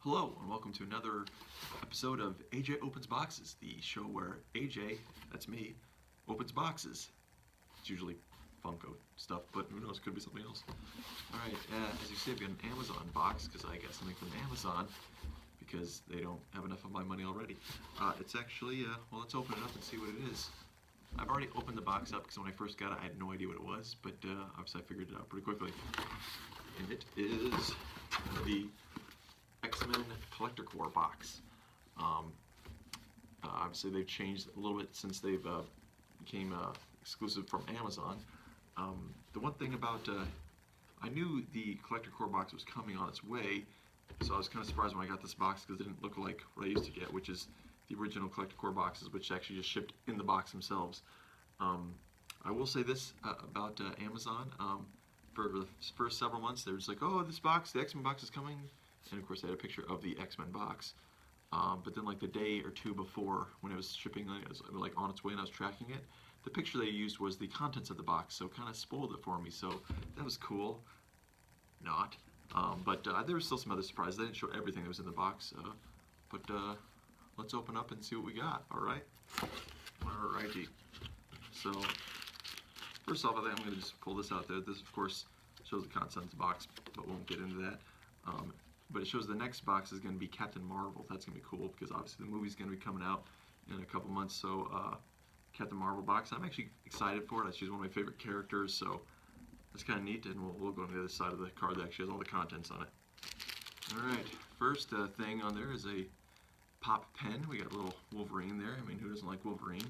Hello and welcome to another episode of AJ Opens Boxes, the show where AJ, that's me, opens boxes. It's usually Funko stuff, but who knows, could be something else. Alright, as you see, I've got an Amazon box because I got something from Amazon because they don't have enough of my money already. It's actually, well, let's open it up and see what it is. I've already opened the box up because when I first got it, I had no idea what it was, but obviously I figured it out pretty quickly. And it is the X-Men Collector Core box. Obviously they've changed a little bit since they've became exclusive from Amazon. The one thing about, I knew the Collector Core box was coming on its way, so I was kind of surprised when I got this box because it didn't look like what I used to get, which is the original Collector Core boxes, which actually just shipped in the box themselves. I will say this about Amazon. For the first several months, they were just like, oh, this box, the X-Men box is coming. And of course, they had a picture of the X-Men box. But then, like the day or two before, when it was shipping, it was like on its way, and I was tracking it. The picture they used was the contents of the box, so kind of spoiled it for me. So that was cool. Not, but there were still some other surprises. They didn't show everything that was in the box. But let's open up and see what we got. All right. Alrighty. So first off, I think I'm going to just pull this out there. This, of course, shows the contents of the box, but won't get into that. But it shows the next box is going to be Captain Marvel. That's going to be cool because obviously the movie's going to be coming out in a couple months. So Captain Marvel box, I'm actually excited for it. She's one of my favorite characters, so that's kind of neat. And we'll go on the other side of the card that actually has all the contents on it. All right, first thing on there is a pop pen. We got a little Wolverine there. I mean, who doesn't like Wolverine?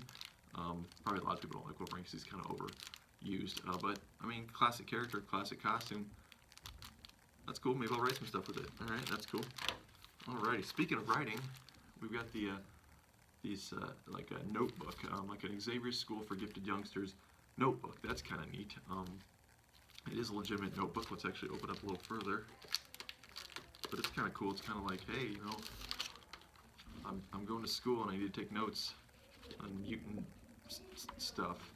Probably a lot of people don't like Wolverine because he's kind of overused. But I mean, classic character, classic costume. That's cool. Maybe I'll write some stuff with it. All right, that's cool. Alrighty. Speaking of writing, we've got the like a notebook, like an Xavier School for Gifted Youngsters notebook. That's kind of neat. It is a legitimate notebook. Let's actually open up a little further. But it's kind of cool. It's kind of like, hey, you know, I'm going to school and I need to take notes on mutant stuff.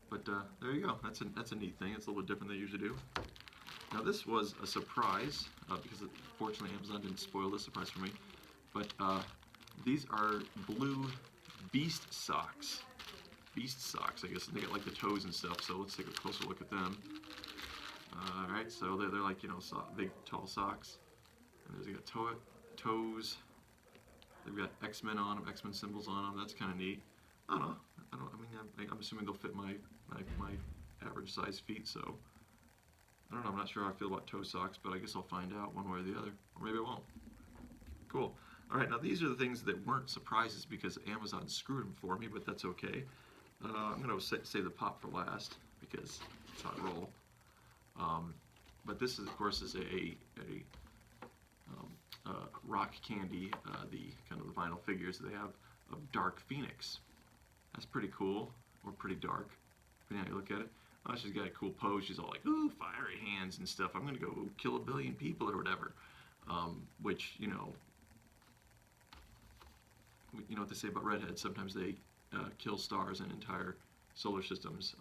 But there you go. That's a neat thing. It's a little bit different than they usually do. Now this was a surprise because fortunately Amazon didn't spoil this surprise for me. But these are blue Beast socks. Beast socks, I guess. They got like the toes and stuff. So let's take a closer look at them. All right, so they're like, you know, big tall socks. And there's got toes. They've got X-Men on them, X-Men symbols on them. That's kind of neat. I don't know. I mean, I'm assuming they'll fit my average size feet. So I don't know. I'm not sure how I feel about toe socks, but I guess I'll find out one way or the other, or maybe I won't. Cool. All right. Now these are the things that weren't surprises because Amazon screwed them for me, but that's okay. I'm gonna save the pop for last because that's how I roll. But this, is, of course, is a rock candy, the kind of the vinyl figures they have of Dark Phoenix. That's pretty cool, or pretty dark, depending on how you look at it. Oh, she's got a cool pose. She's all like, ooh, fiery hands and stuff. I'm gonna go kill 1 billion people or whatever. Which, you know what they say about redheads. Sometimes they kill stars and entire solar systems.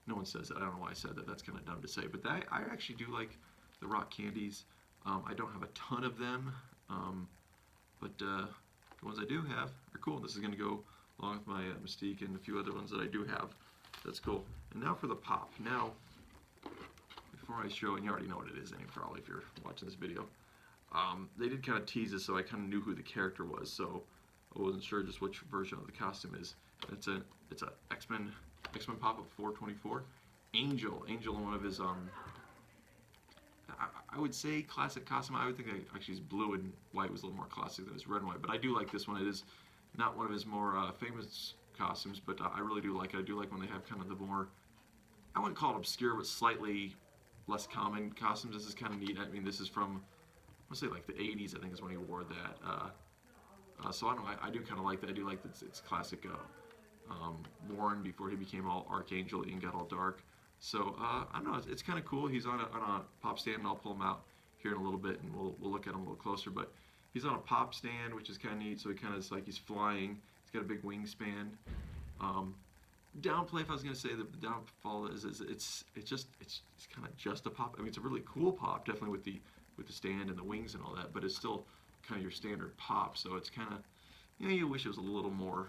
No one says that. I don't know why I said that. That's kind of dumb to say. But I actually do like the rock candies. I don't have a ton of them, but the ones I do have are cool. This is going to go along with my Mystique and a few other ones that I do have. That's cool. And now for the pop. Now, before I show, and you already know what it is, probably if you're watching this video, they did kind of tease us, so I kind of knew who the character was. So I wasn't sure just which version of the costume is. It's a X-Men pop of 424. Angel in one of his I would say classic costume. I would think actually his blue and white was a little more classic than his red and white, but I do like this one. It is not one of his more famous costumes, but I really do like it. I do like when they have kind of the more, I wouldn't call it obscure, but slightly less common costumes. This is kind of neat. I mean, this is from, I want to say like the 80s, I think is when he wore that. So I don't know, I do kind of like that. I do like that it's classic Warren before he became all Archangel and got all dark. So I don't know, it's kind of cool. He's on a pop stand, and I'll pull him out here in a little bit, and we'll look at him a little closer. But he's on a pop stand, which is kind of neat. So he kind of is like he's flying. He's got a big wingspan. Downplay, if I was going to say the downfall is it's kind of just a pop. I mean, it's a really cool pop, definitely with the stand and the wings and all that. But it's still kind of your standard pop. So it's kind of, you wish it was a little more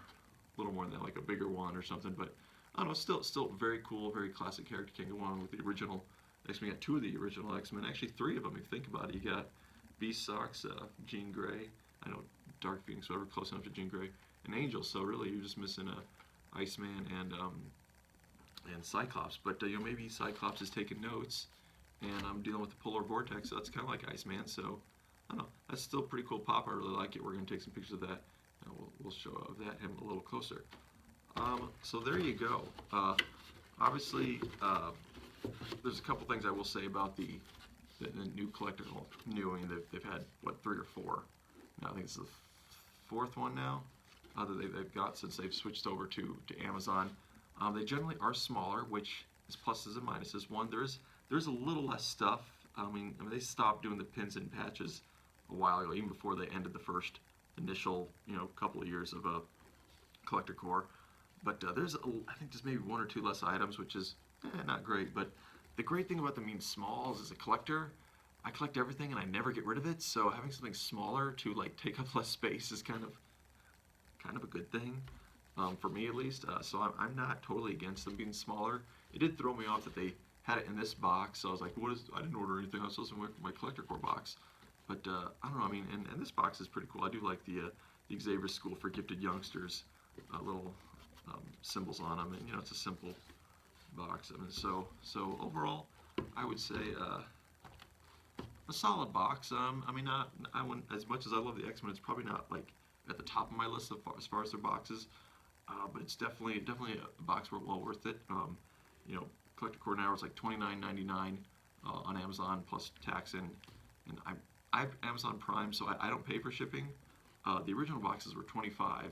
than that, like a bigger one or something. But I don't know, still very cool, very classic character. Can't go wrong with the original X-Men. You got 2 of the original X-Men, actually 3 of them if you think about it. You got Beast Socks, Jean Grey, I know Dark Phoenix, whatever, close enough to Jean Grey, and Angel. So really, you're just missing Iceman and Cyclops. But maybe Cyclops is taking notes, and I'm dealing with the polar vortex, so that's kind of like Iceman. So I don't know, that's still a pretty cool pop. I really like it. We're gonna take some pictures of that. We'll show him a little closer. So there you go. Obviously, there's a couple things I will say about the new collector. Well, new, I mean, they've had, what, 3 or 4? Now, I think it's the 4th one now that they've got since they've switched over to Amazon. They generally are smaller, which is pluses and minuses. One, there's a little less stuff. I mean, they stopped doing the pins and patches a while ago, even before they ended the first initial, couple of years of collector core. But I think there's maybe 1 or 2 less items, which is not great. But the great thing about them being small is, as a collector, I collect everything and I never get rid of it. So having something smaller to take up less space is kind of a good thing, for me at least. So I'm not totally against them being smaller. It did throw me off that they had it in this box. So I was like, I didn't order anything. I was supposed to make my collector core box. But I don't know. I mean, and this box is pretty cool. I do like the Xavier School for Gifted Youngsters little symbols on them, and it's a simple box. I mean, so overall, I would say a solid box. I mean, I wouldn't, as much as I love the X-Men, it's probably not at the top of my list as far as their boxes, but it's definitely a box well worth it. Collector core now is like $29.99 on Amazon plus tax, and I have Amazon Prime, so I don't pay for shipping. The original boxes were $25,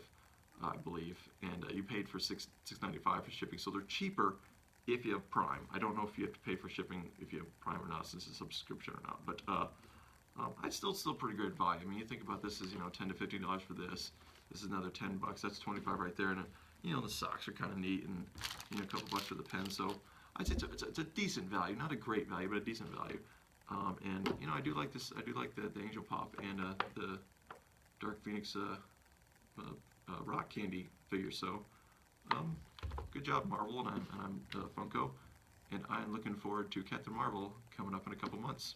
I believe, and you paid for $6.95 for shipping, so they're cheaper if you have Prime. I don't know if you have to pay for shipping if you have Prime or not, since it's a subscription or not, but I'd still pretty good value. I mean, you think about this as $10 to $15 for this. This is another $10. That's $25 right there, and the socks are kind of neat, and a couple bucks for the pen. So I'd say it's a decent value, not a great value, but a decent value. And I do like this. I do like the Angel Pop and the Dark Phoenix Rock Candy figure. So good job, Marvel, and I'm Funko, and I'm looking forward to Captain Marvel coming up in a couple months.